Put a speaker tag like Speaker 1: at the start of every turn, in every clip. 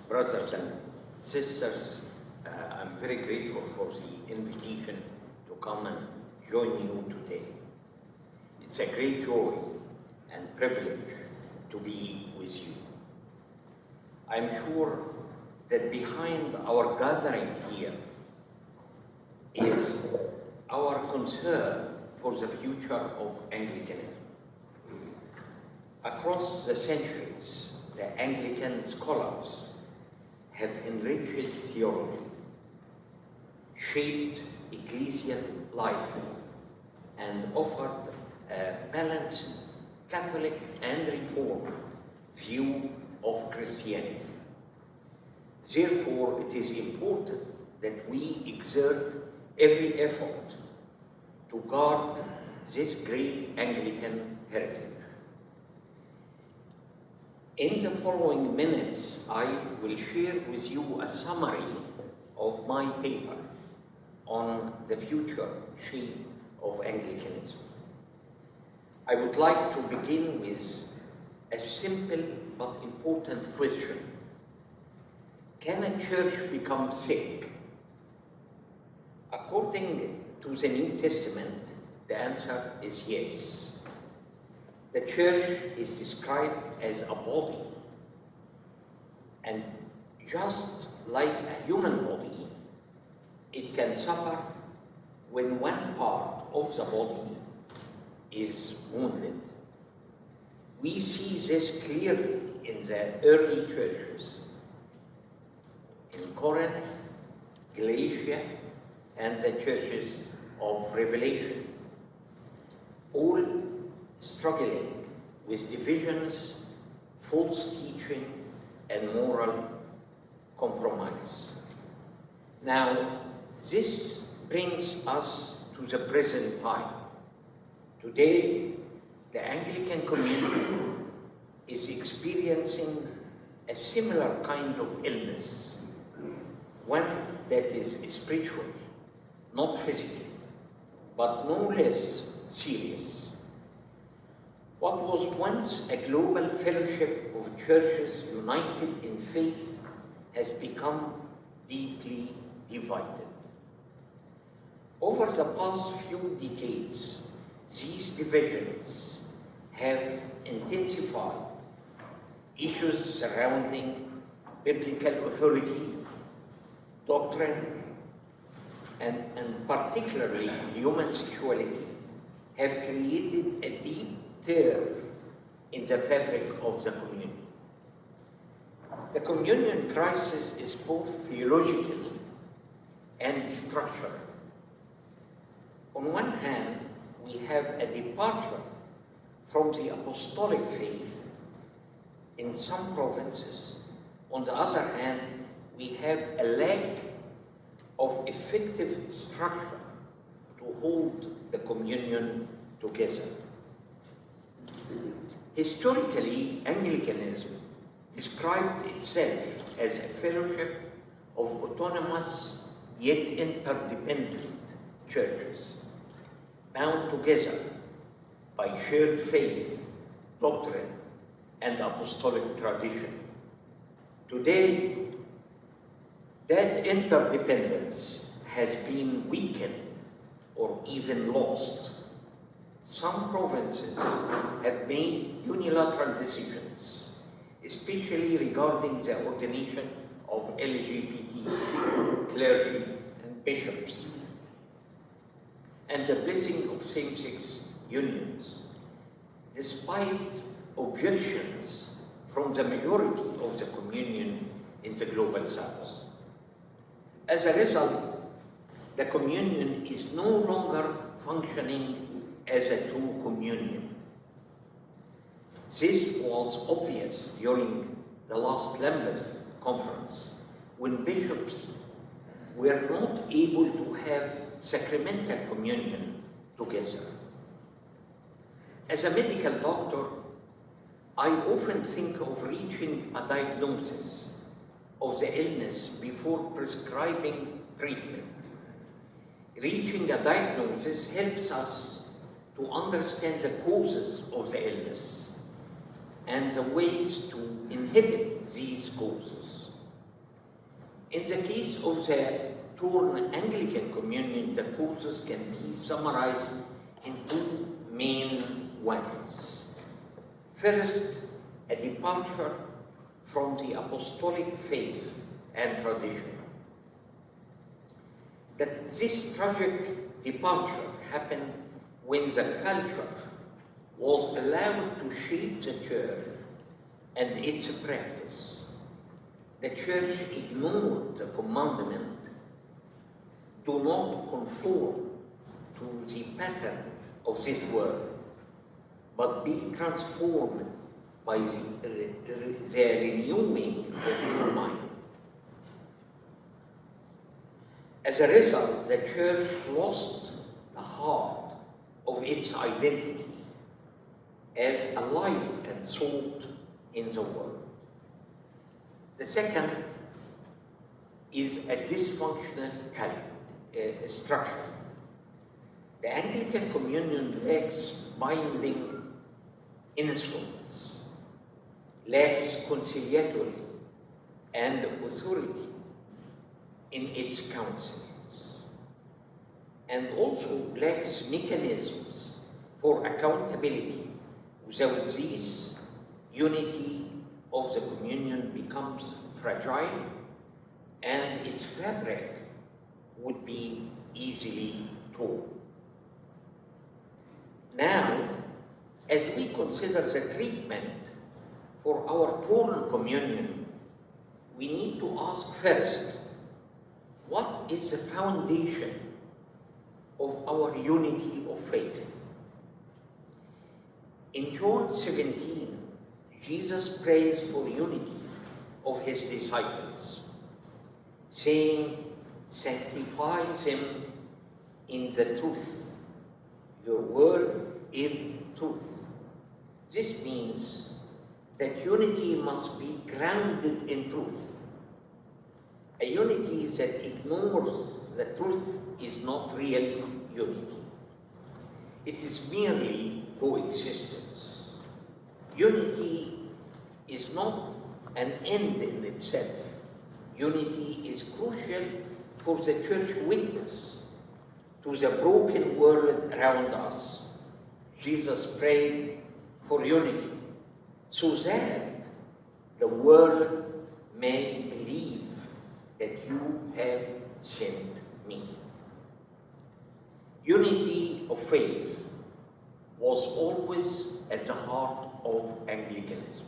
Speaker 1: brothers and sisters, I'm very grateful for the invitation to come and join you today. It's a great joy and privilege to be with you. I'm sure that behind our gathering here is our concern for the future of Anglicanism. Across the centuries, the Anglican scholars have enriched theology, shaped ecclesial life, and offered a balanced Catholic and Reformed view of Christianity. Therefore, it is important that we exert every effort to guard this great Anglican heritage. In the following minutes, I will share with you a summary of my paper on the future shape of Anglicanism. I would like to begin with a simple but important question. Can a church become sick? According to the New Testament, the answer is yes. The church is described as a body, and just like a human body, it can suffer when one part of the body is wounded. We see this clearly in the early churches, in Corinth, Galatia, and the churches of Revelation, all struggling with divisions, false teaching, and moral compromise. Now, this brings us to the present time. Today, the Anglican community is experiencing a similar kind of illness, one that is spiritual, not physical, but no less serious. What was once a global fellowship of churches united in faith has become deeply divided. Over the past few decades, these divisions have intensified. Issues surrounding biblical authority, doctrine, and particularly human sexuality have created a deep tear in the fabric of the communion. The communion crisis is both theological and structural. On one hand, we have a departure from the apostolic faith in some provinces. On the other hand, we have a lack of effective structure to hold the communion together. Historically, Anglicanism described itself as a fellowship of autonomous yet interdependent churches, bound together by shared faith, doctrine, and apostolic tradition. Today, that interdependence has been weakened or even lost. Some provinces have made unilateral decisions, especially regarding the ordination of LGBT clergy and bishops, and the blessing of same-sex unions, despite objections from the majority of the communion in the global south. As a result, the communion is no longer functioning as a true communion. This was obvious during the last Lambeth conference, when bishops were not able to have sacramental communion together. As a medical doctor, I often think of reaching a diagnosis of the illness before prescribing treatment. Reaching a diagnosis helps us to understand the causes of the illness and the ways to inhibit these causes. In the case of the torn Anglican communion, the causes can be summarized in two main ones. First, a departure from the apostolic faith and tradition. That this tragic departure happened when the culture was allowed to shape the church and its practice. The church ignored the commandment, do not conform to the pattern of this world, but be transformed by the renewing of your mind. As a result, the church lost the heart of its identity as a light and salt in the world. The second is a dysfunctional structure. The Anglican communion lacks binding instruments, lacks conciliatory and authority in its councils, and also lacks mechanisms for accountability. Without these, unity of the communion becomes fragile and its fabric would be easily torn. Now, as we consider the treatment for our torn communion, we need to ask first, what is the foundation of our unity of faith? In John 17, Jesus prays for unity of his disciples, saying, "Sanctify them in the truth. Your word is truth." This means that unity must be grounded in truth. A unity that ignores the truth is not real unity. It is merely coexistence. Unity is not an end in itself. Unity is crucial for the church witness to the broken world around us. Jesus prayed for unity so that the world may believe that you have sent me. Unity of faith was always at the heart of Anglicanism.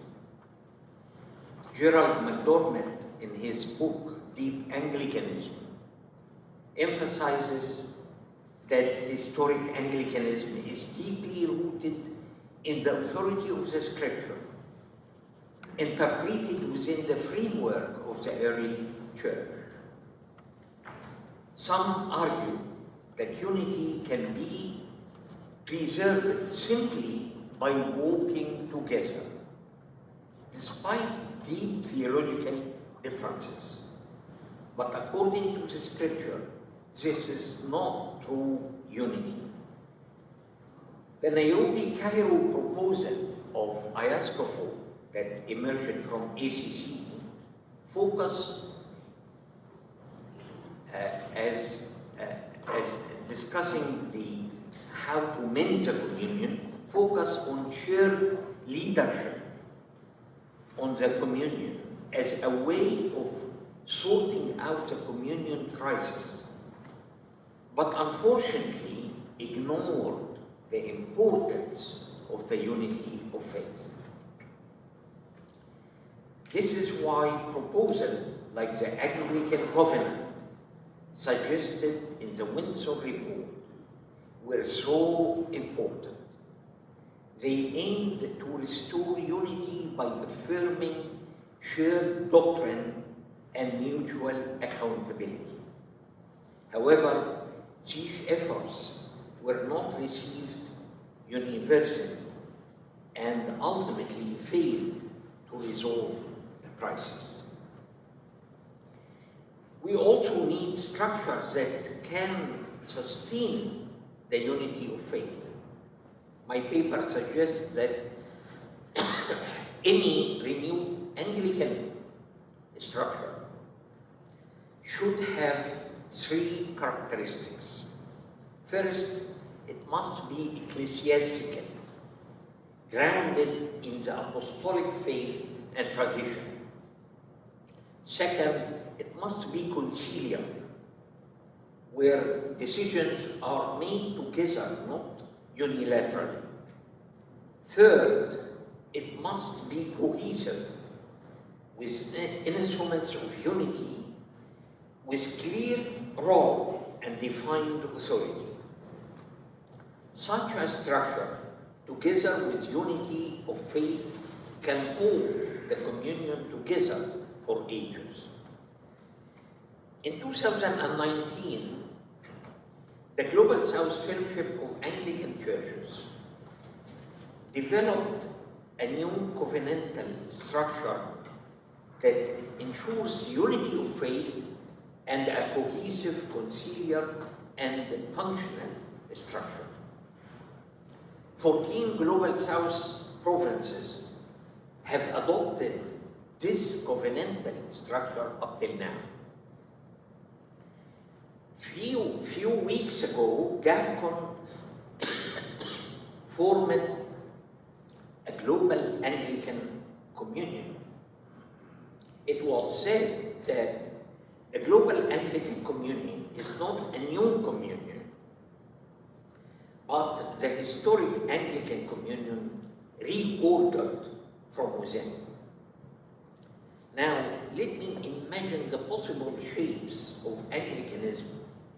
Speaker 1: Gerald MacDormand, in his book, Deep Anglicanism, emphasizes that historic Anglicanism is deeply rooted in the authority of the Scripture, interpreted within the framework of the early church. Some argue that unity can be preserved simply by walking together, despite deep theological differences. But according to the Scripture, this is not true unity. The Nairobi-Cairo proposal of Iascopho that emerged from ACC focus as discussing how to mend the communion, focus on shared leadership on the communion as a way of sorting out the communion crisis, but unfortunately ignored the importance of the unity of faith. This is why proposals like the Anglican Covenant suggested in the Windsor Report were so important. They aimed to restore unity by affirming shared doctrine and mutual accountability. However, these efforts were not received universally and ultimately failed to resolve the crisis. We also need structures that can sustain the unity of faith. My paper suggests that any renewed Anglican structure should have three characteristics. First, it must be ecclesiastical, grounded in the apostolic faith and tradition. Second, it must be conciliar, where decisions are made together, not unilaterally. Third, it must be cohesive, with instruments of unity, with clear role and defined authority. Such a structure, together with unity of faith, can hold the communion together for ages. In 2019, the Global South Fellowship of Anglican Churches developed a new covenantal structure that ensures unity of faith and a cohesive, conciliar, and functional structure. 14 Global South provinces have adopted this covenantal structure up till now. Few weeks ago, GAFCON formed a global Anglican communion. It was said that the global Anglican communion is not a new communion, but the historic Anglican communion reordered from within. Now, let me imagine the possible shapes of Anglicanism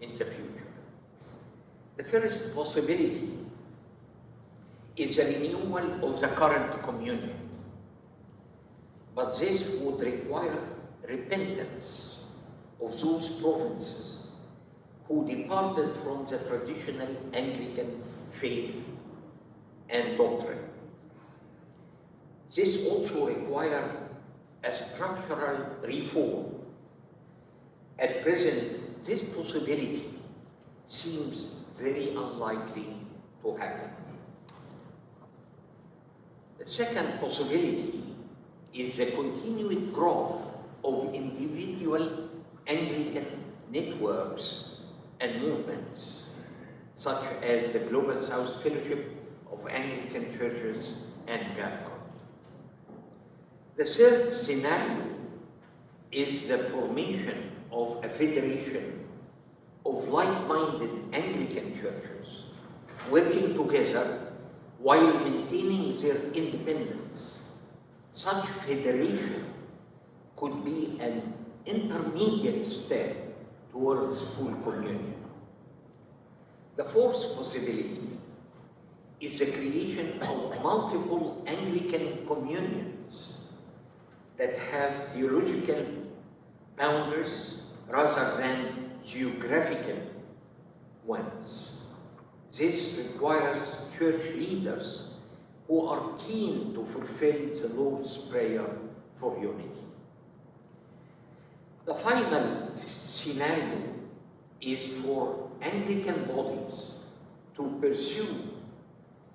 Speaker 1: in the future. The first possibility is the renewal of the current communion, but this would require repentance of those provinces who departed from the traditional Anglican faith and doctrine. This also requires a structural reform. At present, this possibility seems very unlikely to happen. The second possibility is the continued growth of individual Anglican networks and movements, such as the Global South Fellowship of Anglican Churches and GAFCON. The third scenario is the formation of a federation of like-minded Anglican churches working together while maintaining their independence. Such federation could be an intermediate step towards full communion. The fourth possibility is the creation of multiple Anglican communions that have theological boundaries rather than geographical ones. This requires church leaders who are keen to fulfill the Lord's Prayer for unity. The final scenario is for Anglican bodies to pursue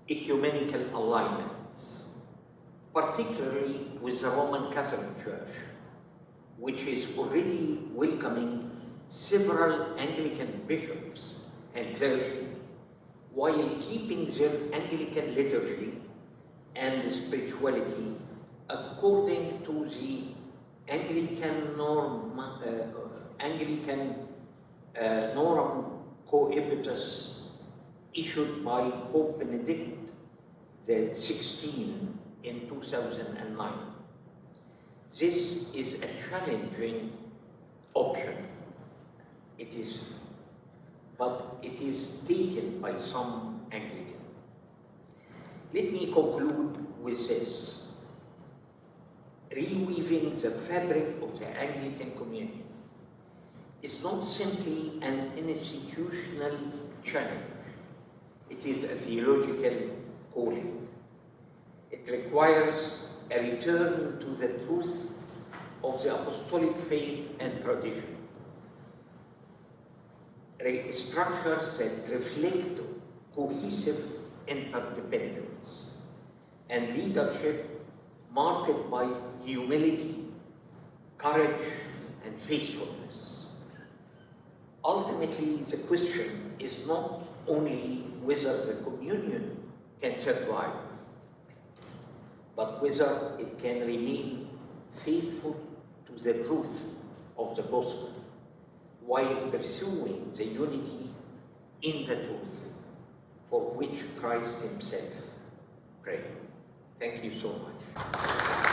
Speaker 1: ecumenical alignments, particularly with the Roman Catholic Church, which is already welcoming several Anglican bishops and clergy while keeping their Anglican liturgy and spirituality according to the Anglican Norum Coepitus issued by Pope Benedict XVI in 2009. This is a challenging option. But it is taken by some Anglican. Let me conclude with this. Reweaving the fabric of the Anglican communion is not simply an institutional challenge. It is a theological calling. It requires a return to the truth of the apostolic faith and tradition. Structures that reflect cohesive interdependence and leadership marked by humility, courage, and faithfulness. ultimately the question is not only whether the communion can survive, but whether it can remain faithful to the truth of the gospel while pursuing the unity in the truth for which Christ himself prayed. Thank you so much.